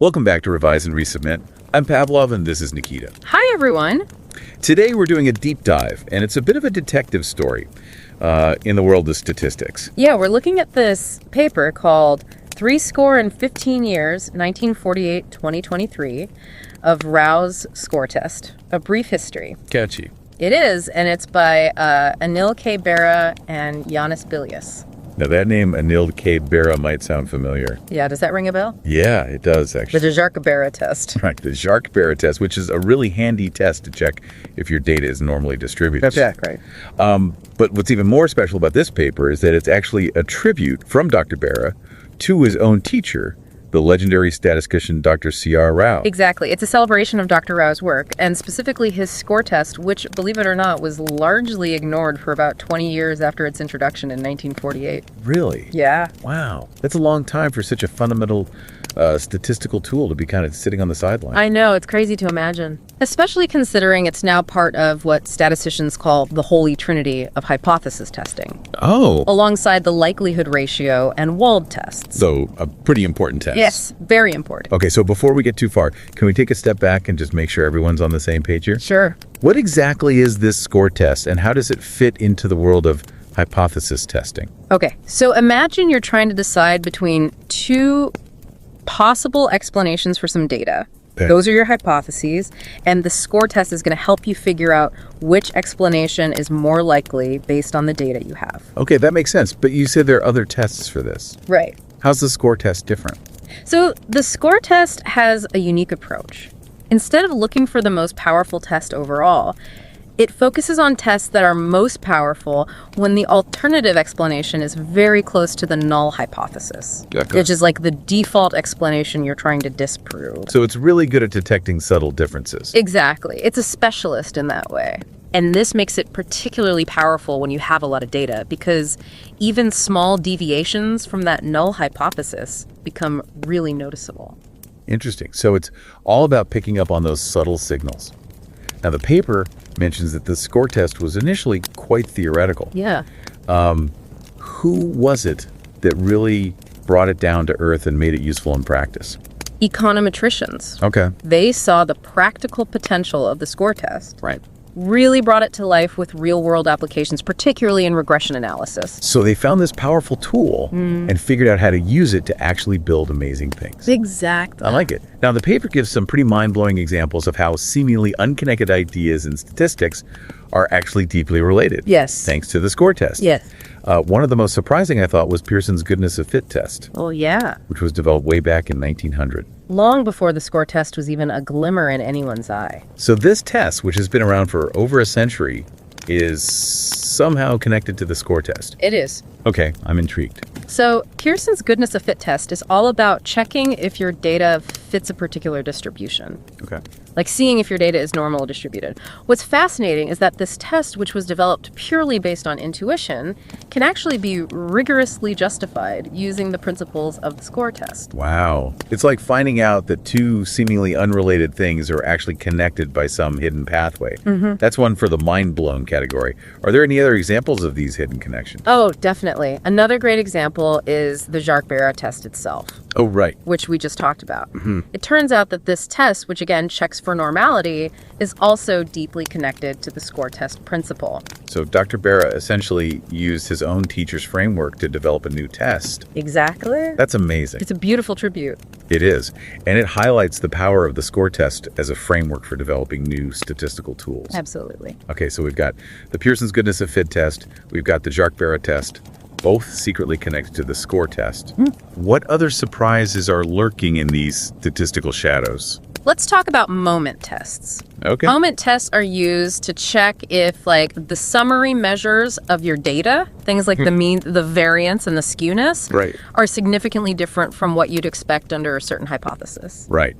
Welcome back to Revise and Resubmit. I'm Pavlov and this is Nikita. Hi, everyone. Today we're doing a deep dive, and it's a bit of a detective story in the world of statistics. Yeah, we're looking at this paper called 15 Years, 1948-2023, of Rao's Score Test, A Brief History. Catchy. It is, and it's by Anil K, Bera and Yannis Bilias. Now that name, Anil K. Bera, might sound familiar. Yeah, does that ring a bell? Yeah, it does, actually. The Mayukh test. Right, the Mayukh test, which is a really handy test to check if your data is normally distributed. Yeah, right. But what's even more special about this paper is that it's actually a tribute from Dr. Bera to his own teacher, the legendary statistician Dr. C.R. Rao. Exactly. It's a celebration of Dr. Rao's work, and specifically his score test, which, believe it or not, was largely ignored for about 20 years after its introduction in 1948. Really? Yeah. Wow. That's a long time for such a fundamental statistical tool to be kind of sitting on the sideline. I know. It's crazy to imagine. Especially considering it's now part of what statisticians call the holy trinity of hypothesis testing. Oh. Alongside the likelihood ratio and Wald tests. So a pretty important test. Yes, very important. Okay, so before we get too far, can we take a step back and just make sure everyone's on the same page here? Sure. What exactly is this score test, and how does it fit into the world of hypothesis testing? Okay, so imagine you're trying to decide between two possible explanations for some data. Okay. Those are your hypotheses, and the score test is going to help you figure out which explanation is more likely based on the data you have. Okay, that makes sense, but you said there are other tests for this. Right. How's the score test different? So the score test has a unique approach. Instead of looking for the most powerful test overall, it focuses on tests that are most powerful when the alternative explanation is very close to the null hypothesis, which is like the default explanation you're trying to disprove. So it's really good at detecting subtle differences. Exactly. It's a specialist in that way. And this makes it particularly powerful when you have a lot of data, because even small deviations from that null hypothesis become really noticeable. Interesting. So it's all about picking up on those subtle signals. Now, the paper mentions that the score test was initially quite theoretical. Yeah. Who was it that really brought it down to earth and made it useful in practice? Econometricians. Okay. They saw the practical potential of the score test. Right. Really brought it to life with real-world applications, particularly in regression analysis. So they found this powerful tool and figured out how to use it to actually build amazing things. Exactly. I like it. Now, the paper gives some pretty mind-blowing examples of how seemingly unconnected ideas in statistics are actually deeply related. Yes. Thanks to the score test. Yes. One of the most surprising, I thought, was Pearson's goodness of fit test, Oh, yeah. which was developed way back in 1900. Long before the score test was even a glimmer in anyone's eye. So this test, which has been around for over a century, is somehow connected to the score test. It is. Okay, I'm intrigued. So Pearson's goodness of fit test is all about checking if your data fits a particular distribution. Okay. Like seeing if your data is normal distributed. What's fascinating is that this test, which was developed purely based on intuition, can actually be rigorously justified using the principles of the score test. Wow. It's like finding out that two seemingly unrelated things are actually connected by some hidden pathway. That's one for the mind-blown category. Are there any other examples of these hidden connections? Oh, definitely. Another great example is the Bera test itself, Oh, right. which we just talked about. It turns out that this test, which again checks for normality, is also deeply connected to the score test principle. So Dr. Bera essentially used his own teacher's framework to develop a new test. Exactly. That's amazing. It's a beautiful tribute. It is. And it highlights the power of the score test as a framework for developing new statistical tools. Absolutely. Okay, so we've got the Pearson's goodness of fit test. We've got the Mayukh test, both secretly connected to the score test. What other surprises are lurking in these statistical shadows? Let's talk about moment tests. Okay. Moment tests are used to check if, like, the summary measures of your data, things like the mean, the variance, and the skewness, Right. are significantly different from what you'd expect under a certain hypothesis. Right.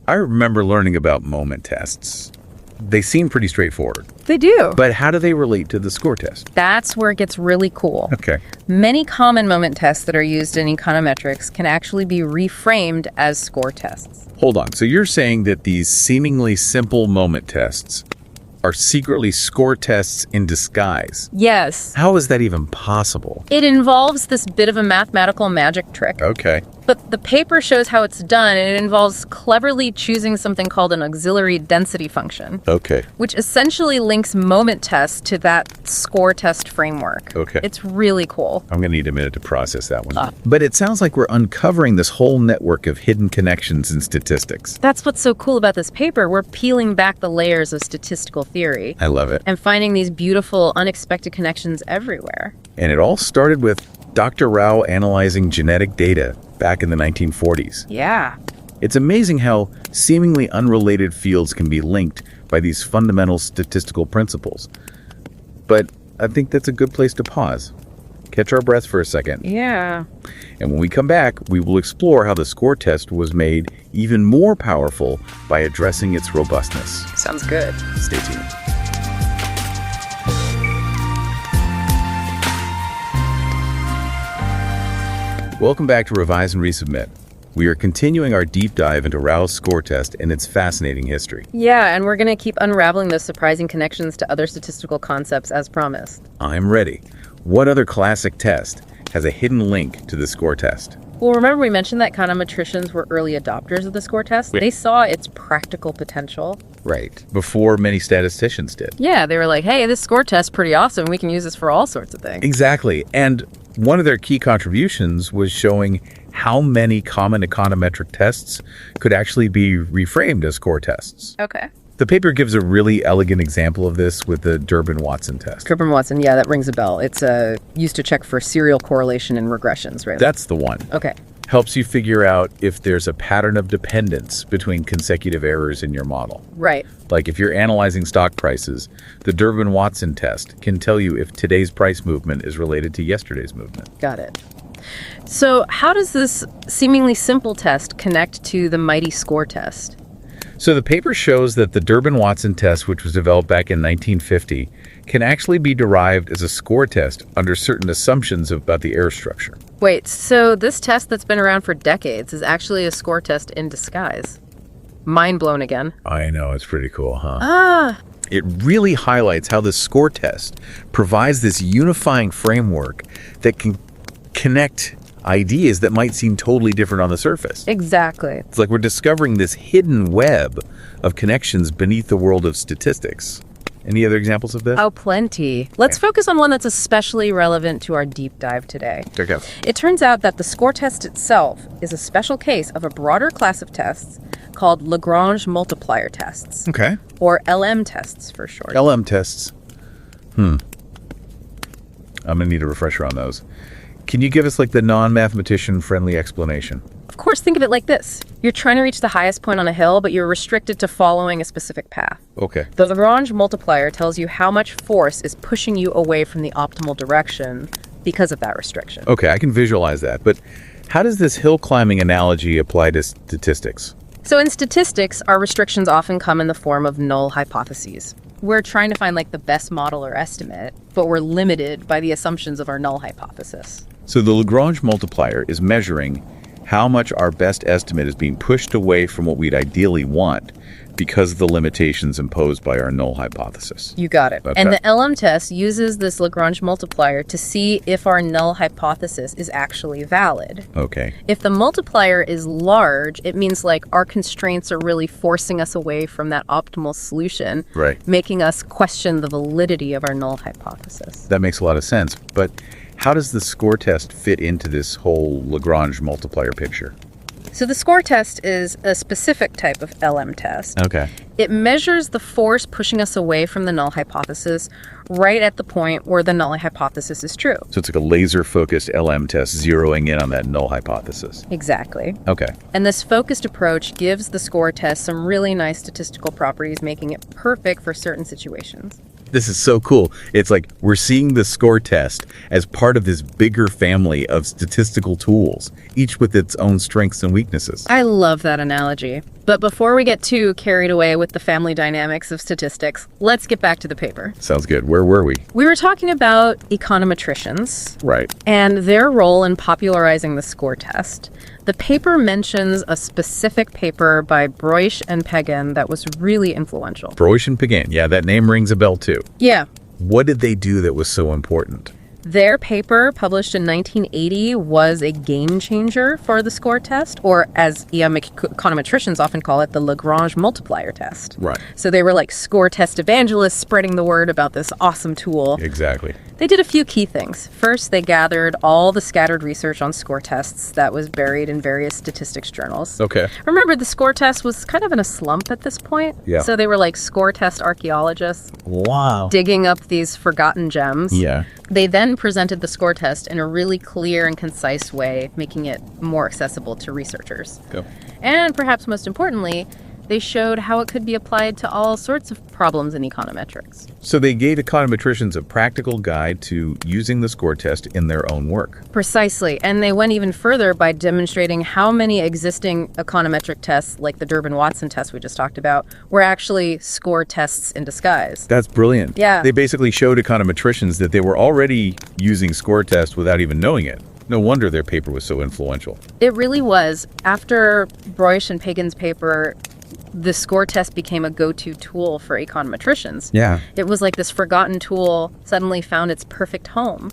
I remember learning about moment tests. They seem pretty straightforward. They do. But how do they relate to the score test? That's where it gets really cool. Okay. Many common moment tests that are used in econometrics can actually be reframed as score tests. Hold on. So you're saying that these seemingly simple moment tests are secretly score tests in disguise? Yes. How is that even possible? It involves this bit of a mathematical magic trick. Okay. But the paper shows how it's done, and it involves cleverly choosing something called an auxiliary density function. Okay. Which essentially links moment tests to that score test framework. Okay. It's really cool. I'm going to need a minute to process that one. But it sounds like we're uncovering this whole network of hidden connections in statistics. That's what's so cool about this paper. We're peeling back the layers of statistical theory. I love it. And finding these beautiful, unexpected connections everywhere. And it all started with Dr. Rao analyzing genetic data back in the 1940s. Yeah. It's amazing how seemingly unrelated fields can be linked by these fundamental statistical principles. But I think that's a good place to pause. Catch our breath for a second. Yeah. And when we come back, we will explore how the score test was made even more powerful by addressing its robustness. Sounds good. Stay tuned. Welcome back to Revise and Resubmit. We are continuing our deep dive into Rao's score test and its fascinating history. Yeah, and we're going to keep unraveling those surprising connections to other statistical concepts as promised. I'm ready. What other classic test has a hidden link to the score test? Well, remember we mentioned that econometricians were early adopters of the score test? They saw its practical potential. Right. Before many statisticians did. Yeah, they were like, hey, this score test's pretty awesome. We can use this for all sorts of things. Exactly. And one of their key contributions was showing how many common econometric tests could actually be reframed as score tests. Okay. The paper gives a really elegant example of this with the Durbin-Watson test. Durbin-Watson, yeah, that rings a bell. It's used to check for serial correlation and regressions, right? That's the one. Okay. Helps you figure out if there's a pattern of dependence between consecutive errors in your model. Right. Like if you're analyzing stock prices, the Durbin-Watson test can tell you if today's price movement is related to yesterday's movement. Got it. So how does this seemingly simple test connect to the mighty score test? So the paper shows that the Durbin-Watson test, which was developed back in 1950, can actually be derived as a score test under certain assumptions about the error structure. Wait, so this test that's been around for decades is actually a score test in disguise. Mind blown again. I know, it's pretty cool, huh? It really highlights how the score test provides this unifying framework that can connect ideas that might seem totally different on the surface. Exactly. It's like we're discovering this hidden web of connections beneath the world of statistics. Any other examples of this? Oh, plenty. Let's focus on one that's especially relevant to our deep dive today. Okay. It turns out that the score test itself is a special case of a broader class of tests called Lagrange multiplier tests. Okay. Or LM tests for short. LM tests. I'm going to need a refresher on those. Can you give us like the non-mathematician friendly explanation? Of course, think of it like this. You're trying to reach the highest point on a hill, but you're restricted to following a specific path. Okay. The Lagrange multiplier tells you how much force is pushing you away from the optimal direction because of that restriction. Okay, I can visualize that. But how does this hill climbing analogy apply to statistics? So in statistics, our restrictions often come in the form of null hypotheses. We're trying to find like the best model or estimate, but we're limited by the assumptions of our null hypothesis. So the Lagrange multiplier is measuring how much our best estimate is being pushed away from what we'd ideally want because of the limitations imposed by our null hypothesis. You got it. Okay. And the LM test uses this Lagrange multiplier to see if our null hypothesis is actually valid. Okay. If the multiplier is large, it means like our constraints are really forcing us away from that optimal solution, Right. making us question the validity of our null hypothesis. That makes a lot of sense. But how does the score test fit into this whole Lagrange multiplier picture? So the score test is a specific type of LM test. Okay. It measures the force pushing us away from the null hypothesis right at the point where the null hypothesis is true. So it's like a laser-focused LM test zeroing in on that null hypothesis. Exactly. Okay. And this focused approach gives the score test some really nice statistical properties, making it perfect for certain situations. This is so cool. It's like we're seeing the score test as part of this bigger family of statistical tools, each with its own strengths and weaknesses. I love that analogy. But before we get too carried away with the family dynamics of statistics, let's get back to the paper. Sounds good. Where were we? We were talking about econometricians Right. and their role in popularizing the score test. The paper mentions a specific paper by Broich and Pagan that was really influential. Broich and Pagan. Yeah, that name rings a bell too. Yeah. What did they do that was so important? Their paper, published in 1980, was a game changer for the score test, or as econometricians often call it, the Lagrange multiplier test. Right. So they were like score test evangelists spreading the word about this awesome tool. Exactly. They did a few key things. First, they gathered all the scattered research on score tests that was buried in various statistics journals. Okay. Remember, the score test was kind of in a slump at this point. Yeah. So they were like score test archaeologists. Wow. Digging up these forgotten gems. Yeah. They then presented the score test in a really clear and concise way, making it more accessible to researchers. Go. And perhaps most importantly, they showed how it could be applied to all sorts of problems in econometrics. So they gave econometricians a practical guide to using the score test in their own work. Precisely. And they went even further by demonstrating how many existing econometric tests, like the Durbin-Watson test we just talked about, were actually score tests in disguise. That's brilliant. Yeah. They basically showed econometricians that they were already using score tests without even knowing it. No wonder their paper was so influential. It really was. After Broish and Pagan's paper, the score test became a go-to tool for econometricians. Yeah. It was like this forgotten tool suddenly found its perfect home.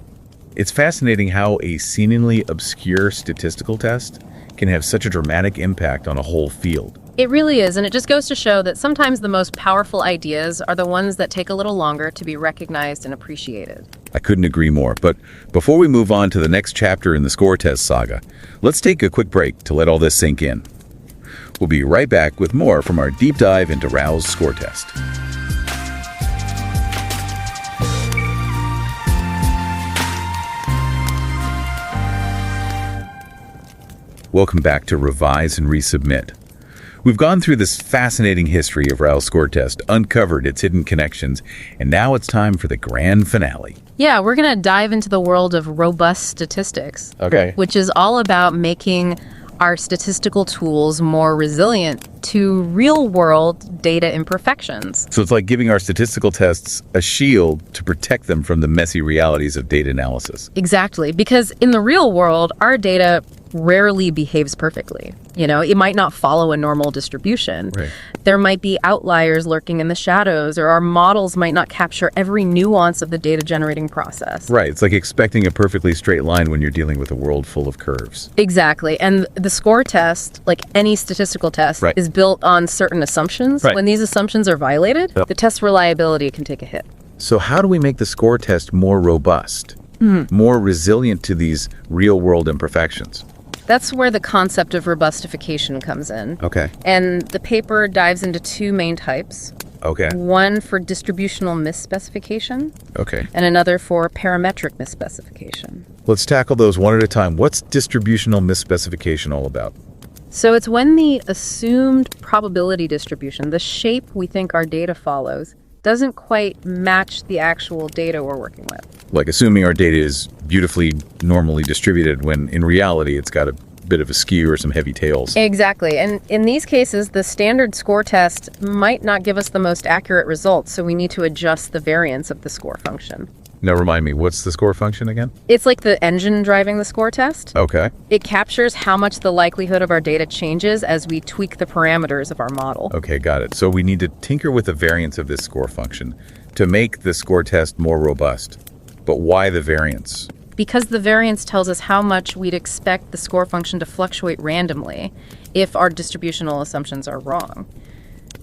It's fascinating how a seemingly obscure statistical test can have such a dramatic impact on a whole field. It really is, and it just goes to show that sometimes the most powerful ideas are the ones that take a little longer to be recognized and appreciated. I couldn't agree more, but before we move on to the next chapter in the score test saga, let's take a quick break to let all this sink in. We'll be right back with more from our deep dive into Rao's score test. Welcome back to Revise and Resubmit. We've gone through this fascinating history of Rao's score test, uncovered its hidden connections, and now it's time for the grand finale. Yeah, we're going to dive into the world of robust statistics. Okay. Which is all about making our statistical tools more resilient to real-world data imperfections. So it's like giving our statistical tests a shield to protect them from the messy realities of data analysis. Exactly, because in the real world, our data rarely behaves perfectly. You know, it might not follow a normal distribution. Right. There might be outliers lurking in the shadows, or our models might not capture every nuance of the data generating process. Right. It's like expecting a perfectly straight line when you're dealing with a world full of curves. Exactly. And the score test, like any statistical test, Right. is built on certain assumptions. Right. When these assumptions are violated, Yep. the test reliability can take a hit. So how do we make the score test more robust, more resilient to these real-world imperfections? That's where the concept of robustification comes in. Okay. And the paper dives into two main types. Okay. One for distributional misspecification, Okay. and another for parametric misspecification. Let's tackle those one at a time. What's distributional misspecification all about? So it's when the assumed probability distribution, the shape we think our data follows, doesn't quite match the actual data we're working with. Like assuming our data is beautifully normally distributed when in reality it's got a bit of a skew or some heavy tails. Exactly. And in these cases, the standard score test might not give us the most accurate results, so we need to adjust the variance of the score function. Now remind me, what's the score function again? It's like the engine driving the score test. Okay. It captures how much the likelihood of our data changes as we tweak the parameters of our model. Okay, got it. So we need to tinker with the variance of this score function to make the score test more robust. But why the variance? Because the variance tells us how much we'd expect the score function to fluctuate randomly if our distributional assumptions are wrong.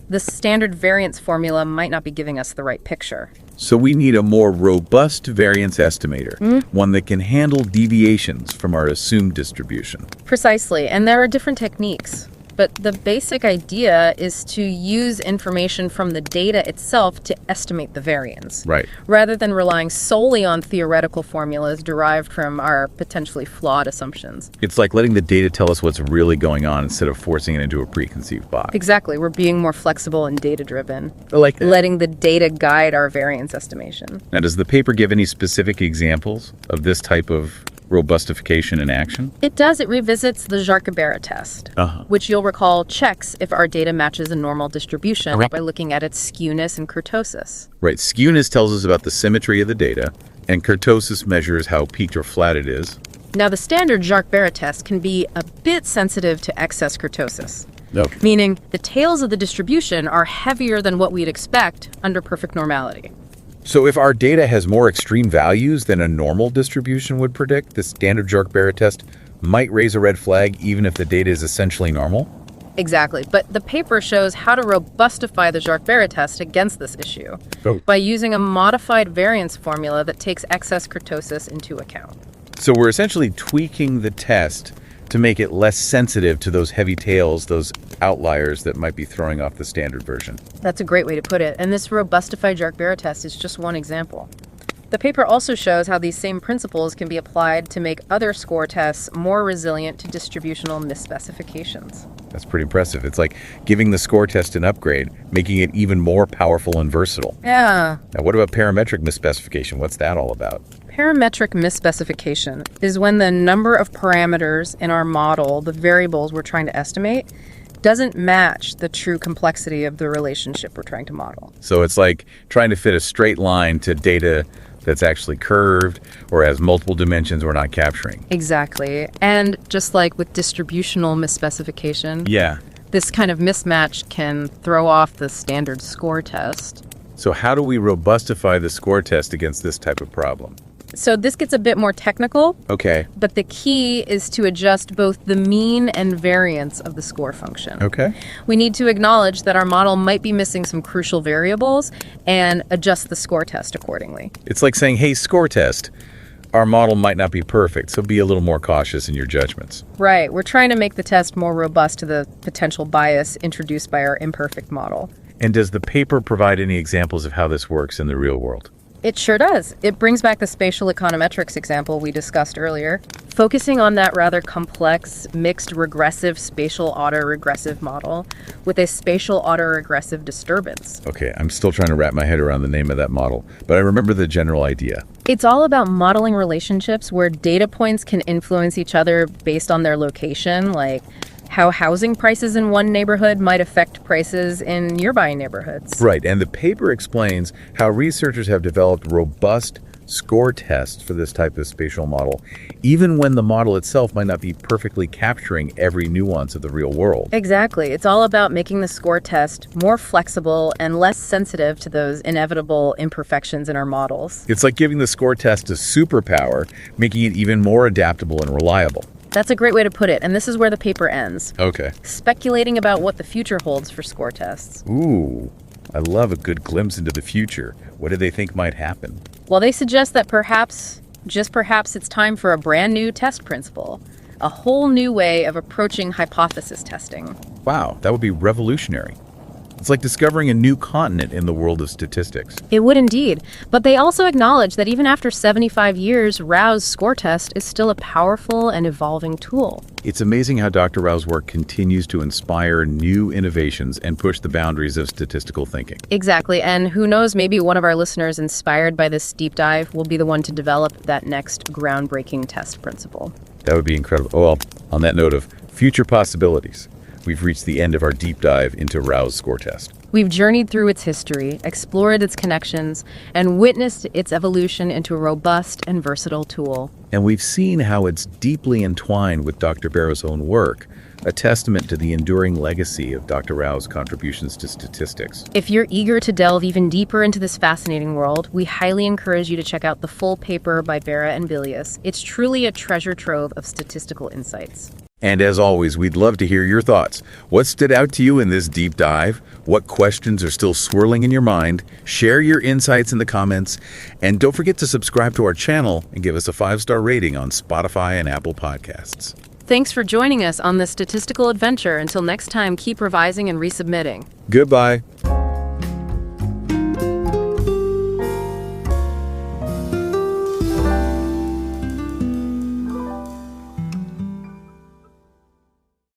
The standard variance formula might not be giving us the right picture. So we need a more robust variance estimator, one that can handle deviations from our assumed distribution. Precisely, and there are different techniques. But the basic idea is to use information from the data itself to estimate the variance. Right. Rather than relying solely on theoretical formulas derived from our potentially flawed assumptions. It's like letting the data tell us what's really going on instead of forcing it into a preconceived box. Exactly. We're being more flexible and data-driven. I like that. Letting the data guide our variance estimation. Now, does the paper give any specific examples of this type of robustification in action? It does. It revisits the Bera test, which you'll recall checks if our data matches a normal distribution by looking at its skewness and kurtosis. Right. Skewness tells us about the symmetry of the data, and kurtosis measures how peaked or flat it is. Now, the standard Bera test can be a bit sensitive to excess kurtosis. Okay. Meaning the tails of the distribution are heavier than what we'd expect under perfect normality. So if our data has more extreme values than a normal distribution would predict, the standard Bera test might raise a red flag even if the data is essentially normal? Exactly, but the paper shows how to robustify the Bera test against this issue by using a modified variance formula that takes excess kurtosis into account. So we're essentially tweaking the test to make it less sensitive to those heavy tails, those outliers that might be throwing off the standard version. That's a great way to put it, and this robustified Bera test is just one example. The paper also shows how these same principles can be applied to make other score tests more resilient to distributional misspecifications. That's pretty impressive. It's like giving the score test an upgrade, making it even more powerful and versatile. Yeah. Now, what about parametric misspecification? What's that all about? Parametric misspecification is when the number of parameters in our model, the variables we're trying to estimate, doesn't match the true complexity of the relationship we're trying to model. So it's like trying to fit a straight line to data that's actually curved or has multiple dimensions we're not capturing. Exactly. And just like with distributional misspecification, this kind of mismatch can throw off the standard score test. So how do we robustify the score test against this type of problem? So this gets a bit more technical. Okay. But the key is to adjust both the mean and variance of the score function. Okay. We need to acknowledge that our model might be missing some crucial variables and adjust the score test accordingly. It's like saying, hey, score test, our model might not be perfect, so be a little more cautious in your judgments. Right. We're trying to make the test more robust to the potential bias introduced by our imperfect model. And does the paper provide any examples of how this works in the real world? It sure does. It brings back the spatial econometrics example we discussed earlier, focusing on that rather complex, mixed regressive spatial autoregressive model with a spatial autoregressive disturbance. Okay, I'm still trying to wrap my head around the name of that model, but I remember the general idea. It's all about modeling relationships where data points can influence each other based on their location, like how housing prices in one neighborhood might affect prices in nearby neighborhoods. Right, and the paper explains how researchers have developed robust score tests for this type of spatial model, even when the model itself might not be perfectly capturing every nuance of the real world. Exactly. It's all about making the score test more flexible and less sensitive to those inevitable imperfections in our models. It's like giving the score test a superpower, making it even more adaptable and reliable. That's a great way to put it, and this is where the paper ends. Okay. Speculating about what the future holds for score tests. Ooh, I love a good glimpse into the future. What do they think might happen? Well, they suggest that perhaps, just perhaps, it's time for a brand new test principle. A whole new way of approaching hypothesis testing. Wow, that would be revolutionary. It's like discovering a new continent in the world of statistics. It would indeed. But they also acknowledge that even after 75 years, Rao's score test is still a powerful and evolving tool. It's amazing how Dr. Rao's work continues to inspire new innovations and push the boundaries of statistical thinking. Exactly. And who knows, maybe one of our listeners inspired by this deep dive will be the one to develop that next groundbreaking test principle. That would be incredible. Oh, well, on that note of future possibilities, we've reached the end of our deep dive into Rao's score test. We've journeyed through its history, explored its connections, and witnessed its evolution into a robust and versatile tool. And we've seen how it's deeply entwined with Dr. Bera's own work, a testament to the enduring legacy of Dr. Rao's contributions to statistics. If you're eager to delve even deeper into this fascinating world, we highly encourage you to check out the full paper by Bera and Bilias. It's truly a treasure trove of statistical insights. And as always, we'd love to hear your thoughts. What stood out to you in this deep dive? What questions are still swirling in your mind? Share your insights in the comments. And don't forget to subscribe to our channel and give us a 5-star rating on Spotify and Apple Podcasts. Thanks for joining us on this statistical adventure. Until next time, keep revising and resubmitting. Goodbye.